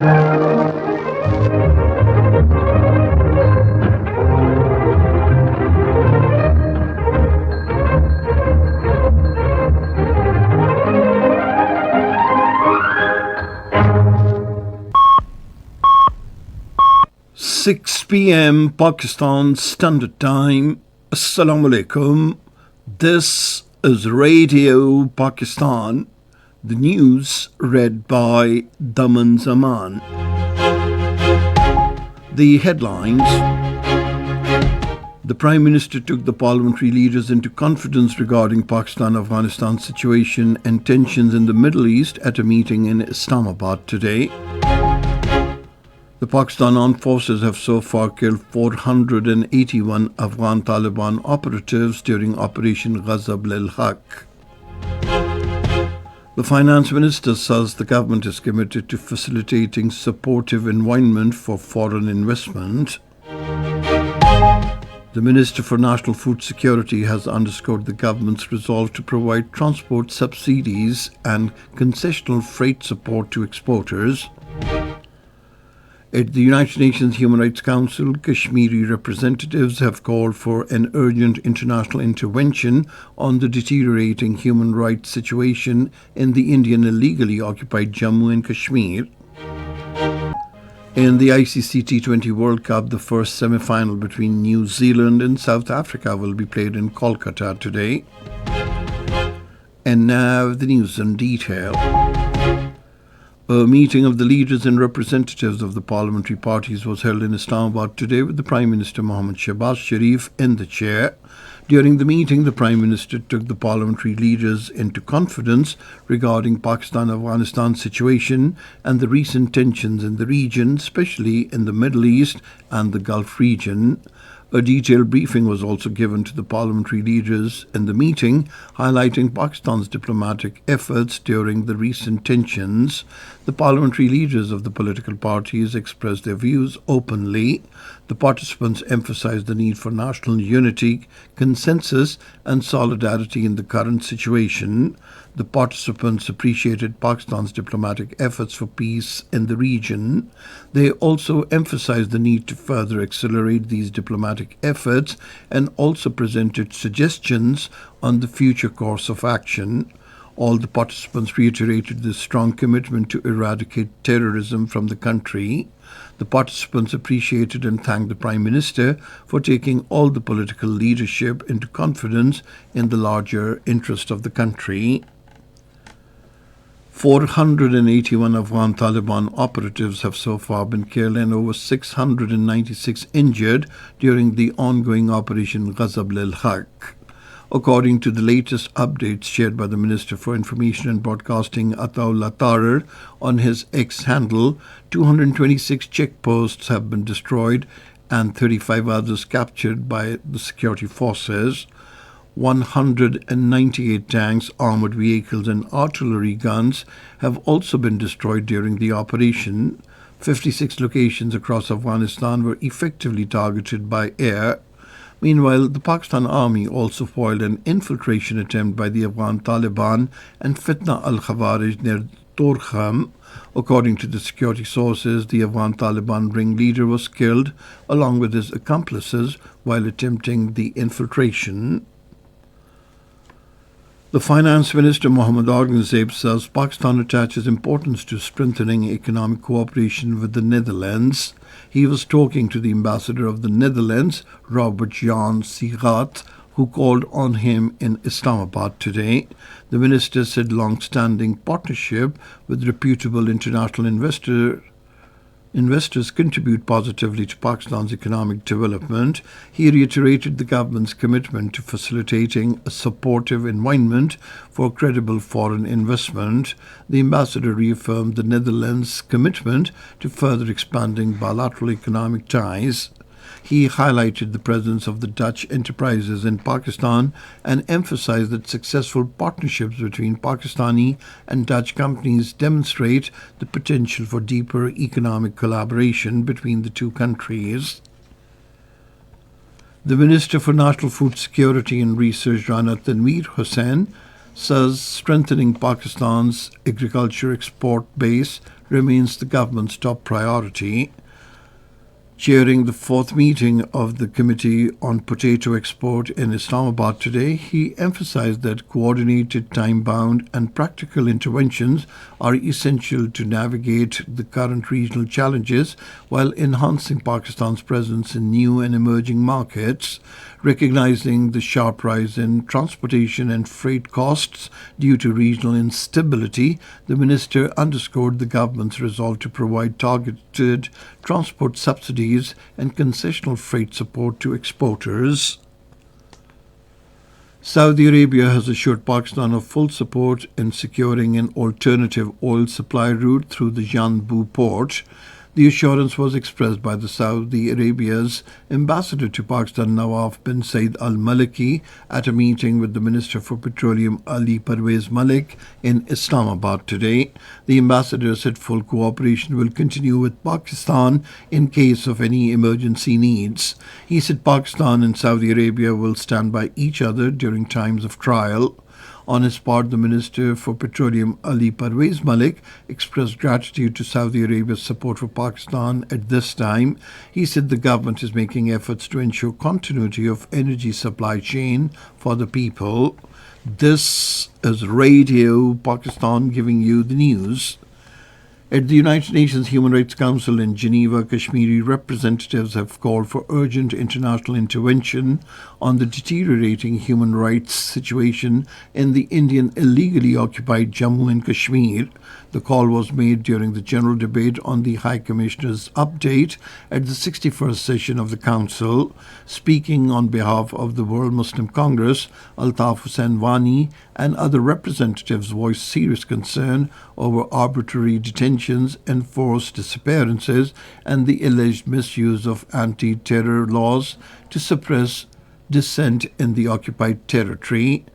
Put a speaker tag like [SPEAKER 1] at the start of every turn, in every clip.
[SPEAKER 1] Six p.m. Pakistan Standard Time. Assalamu alaikum. This is Radio Pakistan. The news read by Daman Zaman. The headlines. The Prime Minister took the parliamentary leaders into confidence regarding Pakistan-Afghanistan situation and tensions in the Middle East at a meeting in Islamabad today. The Pakistan Armed Forces have so far killed 481 Afghan Taliban operatives during Operation Ghazab al-Haq. The Finance Minister says the government is committed to facilitating supportive environment for foreign investment. The Minister for National Food Security has underscored the government's resolve to provide transport subsidies and concessional freight support to exporters. At the United Nations Human Rights Council, Kashmiri representatives have called for an urgent international intervention on the deteriorating human rights situation in the Indian illegally occupied Jammu and Kashmir. In the ICC T20 World Cup, the first semi-final between New Zealand and South Africa will be played in Kolkata today. And now the news in detail. A meeting of the leaders and representatives of the parliamentary parties was held in Islamabad today with the Prime Minister Mohammad Shehbaz Sharif in the chair. During the meeting, the Prime Minister took the parliamentary leaders into confidence regarding Pakistan-Afghanistan situation and the recent tensions in the region, especially in the Middle East and the Gulf region. A detailed briefing was also given to the parliamentary leaders in the meeting, highlighting Pakistan's diplomatic efforts during the recent tensions. The parliamentary leaders of the political parties expressed their views openly. The participants emphasized the need for national unity, consensus, and solidarity in the current situation. The participants appreciated Pakistan's diplomatic efforts for peace in the region. They also emphasized the need to further accelerate these diplomatic efforts and also presented suggestions on the future course of action. All the participants reiterated the strong commitment to eradicate terrorism from the country. The participants appreciated and thanked the Prime Minister for taking all the political leadership into confidence in the larger interest of the country. 481 Afghan Taliban operatives have so far been killed and over 696 injured during the ongoing Operation Ghazab al-Haq. According to the latest updates shared by the Minister for Information and Broadcasting Ataullah Tarer on his X handle, 226 checkposts have been destroyed and 35 others captured by the security forces. 198 tanks, armored vehicles and artillery guns have also been destroyed during the operation. 56 locations across Afghanistan were effectively targeted by air. Meanwhile, the Pakistan Army also foiled an infiltration attempt by the Afghan Taliban and Fitna al-Khawarij near Torkham. According to the security sources, the Afghan Taliban ringleader was killed along with his accomplices while attempting the infiltration. The Finance Minister Mohammad Aurangzeb says Pakistan attaches importance to strengthening economic cooperation with the Netherlands. He was talking to the ambassador of the Netherlands, Robert Jan Sigat, who called on him in Islamabad today. The minister said long-standing partnership with reputable international investors contribute positively to Pakistan's economic development. He reiterated the government's commitment to facilitating a supportive environment for credible foreign investment. The ambassador reaffirmed the Netherlands' commitment to further expanding bilateral economic ties. He highlighted the presence of the Dutch enterprises in Pakistan and emphasized that successful partnerships between Pakistani and Dutch companies demonstrate the potential for deeper economic collaboration between the two countries. The Minister for National Food Security and Research, Rana Tanveer Hussain, says strengthening Pakistan's agriculture export base remains the government's top priority. Chairing the fourth meeting of the Committee on Potato Export in Islamabad today, he emphasized that coordinated, time-bound and practical interventions are essential to navigate the current regional challenges while enhancing Pakistan's presence in new and emerging markets. Recognizing the sharp rise in transportation and freight costs due to regional instability, the minister underscored the government's resolve to provide targeted transport subsidies and concessional freight support to exporters. Saudi Arabia has assured Pakistan of full support in securing an alternative oil supply route through the Yanbu port. The assurance was expressed by the Saudi Arabia's ambassador to Pakistan, Nawaf bin Said Al Maliki, at a meeting with the Minister for Petroleum Ali Parvez Malik in Islamabad today. The ambassador said full cooperation will continue with Pakistan in case of any emergency needs. He said Pakistan and Saudi Arabia will stand by each other during times of trial. On his part, the Minister for Petroleum Ali Parvez Malik expressed gratitude to Saudi Arabia's support for Pakistan at this time. He said the government is making efforts to ensure continuity of energy supply chain for the people. This is Radio Pakistan giving you the news. At the United Nations Human Rights Council in Geneva, Kashmiri representatives have called for urgent international intervention on the deteriorating human rights situation in the Indian illegally occupied Jammu and Kashmir. The call was made during the general debate on the High Commissioner's update at the 61st session of the Council. Speaking on behalf of the World Muslim Congress, Altaf Hussain Wani and other representatives voiced serious concern over arbitrary detentions, enforced disappearances, and the alleged misuse of anti-terror laws to suppress dissent in the occupied territory.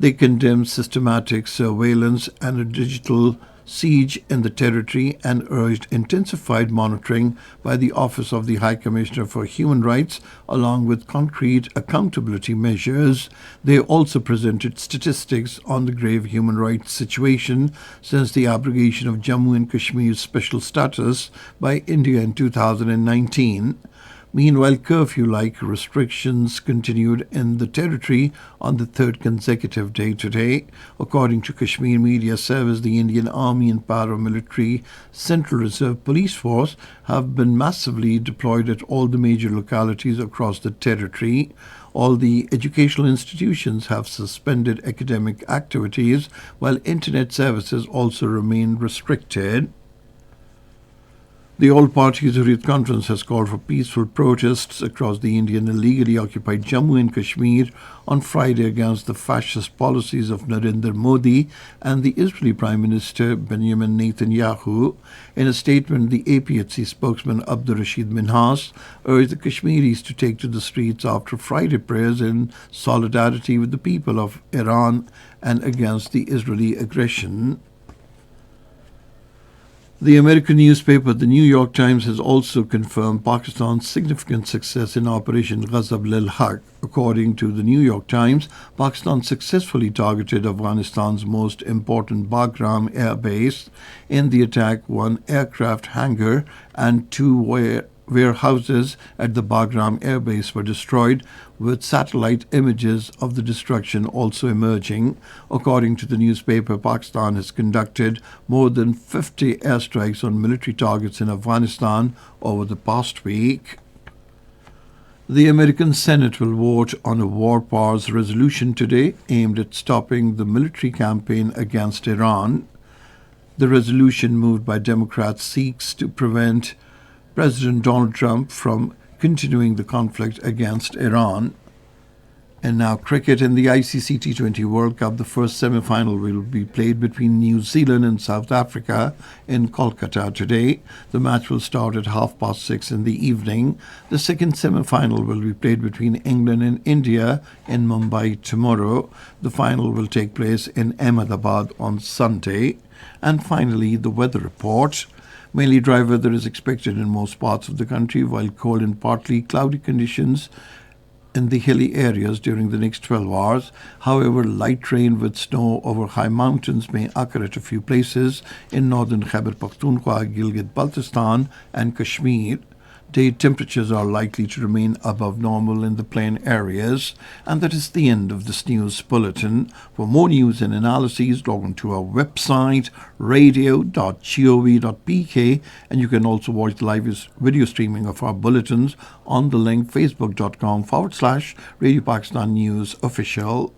[SPEAKER 1] They condemned systematic surveillance and a digital siege in the territory and urged intensified monitoring by the Office of the High Commissioner for Human Rights along with concrete accountability measures. They also presented statistics on the grave human rights situation since the abrogation of Jammu and Kashmir's special status by India in 2019. Meanwhile, curfew-like restrictions continued in the territory on the third consecutive day today. According to Kashmir Media Service, the Indian Army and paramilitary Central Reserve Police Force have been massively deployed at all the major localities across the territory. All the educational institutions have suspended academic activities, while internet services also remain restricted. The All Parties Hurriyat Conference has called for peaceful protests across the Indian illegally occupied Jammu and Kashmir on Friday against the fascist policies of Narendra Modi and the Israeli Prime Minister Benjamin Netanyahu. In a statement, the APHC spokesman Abdur Rashid Minhas urged the Kashmiris to take to the streets after Friday prayers in solidarity with the people of Iran and against the Israeli aggression. The American newspaper The New York Times has also confirmed Pakistan's significant success in Operation Ghazab Lil-Haq. According to The New York Times, Pakistan successfully targeted Afghanistan's most important Bagram air base. In the attack, one aircraft hangar and two warehouses at the Bagram Air Base were destroyed, with satellite images of the destruction also emerging. According to the newspaper, Pakistan has conducted more than 50 airstrikes on military targets in Afghanistan over the past week. The American Senate will vote on a war powers resolution today aimed at stopping the military campaign against Iran. The resolution, moved by Democrats, seeks to prevent President Donald Trump from continuing the conflict against Iran. And now cricket. In the ICC T20 World Cup, the first semi-final will be played between New Zealand and South Africa in Kolkata today. The match will start at 6:30 in the evening. The second semi-final will be played between England and India in Mumbai tomorrow. The final will take place in Ahmedabad on Sunday. And finally, the weather report. Mainly dry weather is expected in most parts of the country, while cold and partly cloudy conditions in the hilly areas during the next 12 hours. However, light rain with snow over high mountains may occur at a few places in northern Khyber Pakhtunkhwa, Gilgit-Baltistan and Kashmir. Day temperatures are likely to remain above normal in the plain areas. And that is the end of this news bulletin. For more news and analyses, log on to our website radio.gov.pk, and you can also watch the live video streaming of our bulletins on the link facebook.com/Radio Pakistan News Official.